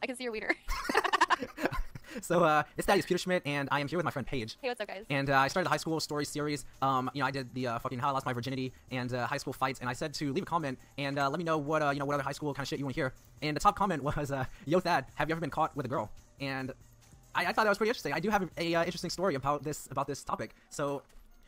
I can see your wiener. So, it's Daddy's Peter Schmidt, and I am here with my friend Paige. Hey, what's up, guys? And I started the high school story series. I did the fucking how I lost my virginity and high school fights, and I said to leave a comment and let me know what what other high school kind of shit you want to hear. And the top comment was, "Yo, Thad, have you ever been caught with a girl?" And I thought that was pretty interesting. I do have a interesting story about this topic. So,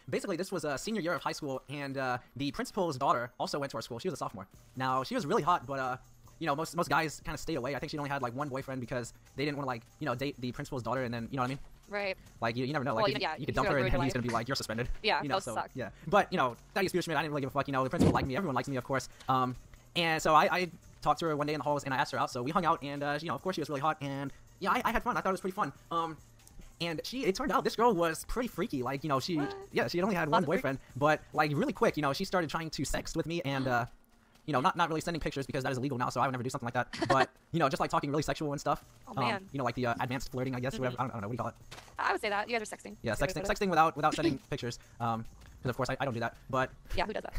basically, this was a senior year of high school, and the principal's daughter also went to our school. She was a sophomore. Now, she was really hot, but most guys kind of stayed away. I think she only had like one boyfriend because they didn't want to date the principal's daughter, and then you know what I mean? Right. Like you never know. Well, Like you could dump her, and then he's gonna be like, "You're suspended." Yeah. You know, that so sucks. yeah. But Thaddeus Peter Schmidt, I didn't really give a fuck. The principal liked me. Everyone likes me, of course. And so I talked to her one day in the halls, and I asked her out. So we hung out, and of course she was really hot, and yeah, I had fun. I thought it was pretty fun. And it turned out this girl was pretty freaky. Like, she had only had one boyfriend, but like really quick, she started trying to sext with me and, not really sending pictures because that is illegal now, so I would never do something like that. But, just like talking really sexual and stuff. Oh, man. Like the advanced flirting, I guess, whatever. I don't know, what do you call it? I would say that. You guys are sexting. Yeah, sexting without sending pictures. Because of course I don't do that. But yeah, who does that?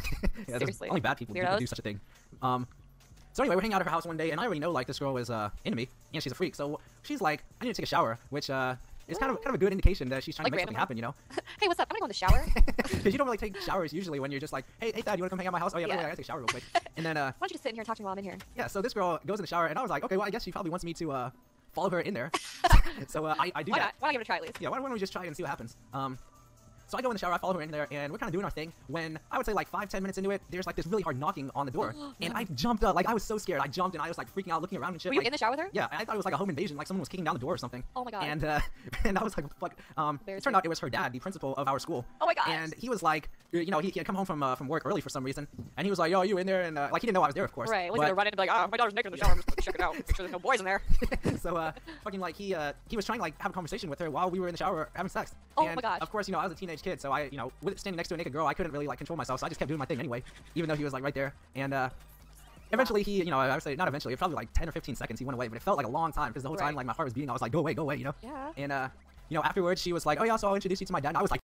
yeah, Seriously. Only bad people do such a thing. So anyway, we're hanging out at her house one day, and I already know like this girl was into me, and she's a freak. So she's like, I need to take a shower, which is kind of a good indication that she's trying to make something happen, Hey, what's up? I'm gonna go in the shower. Because you don't really take showers usually when you're just like, hey, Thad, you wanna come hang out at my house? Oh yeah, by the way, I gotta take a shower real quick. And then why don't you just sit in here and talk to me while I'm in here? Yeah, so this girl goes in the shower, and I was like, okay, well, I guess she probably wants me to follow her in there. So I do Why that. not? Why not give it a try at least? Yeah, why don't we just try and see what happens? So I go in the shower, I follow her in there, and we're kind of doing our thing. When I would say like 5-10 minutes into it, there's like this really hard knocking on the door, and I jumped up, like I was so scared. I jumped and I was like freaking out, looking around and shit. Were you in the shower with her? Yeah, I thought it was like a home invasion, like someone was kicking down the door or something. Oh my god. And I was like, fuck. It turned out it was her dad, the principal of our school. Oh my god. And he was like, he had come home from work early for some reason, and he was like, yo, are you in there? And like he didn't know I was there, of course. Right. Was he gonna run in and be like, oh, my daughter's naked in the shower. I'm just gonna check it out. Make sure there's no boys in there. So fucking like he was trying to like have a conversation with her while we were in the shower having sex. Oh and, my gosh. Of course, I was a teenage kid, so I, with standing next to a naked girl, I couldn't really like control myself, so I just kept doing my thing anyway, even though he was like right there. And eventually he, I would say not eventually, probably like 10 or 15 seconds he went away, but it felt like a long time because the whole time like my heart was beating. I was like, go away, Yeah. And afterwards she was like, oh yeah, so I'll introduce you to my dad. And I was like,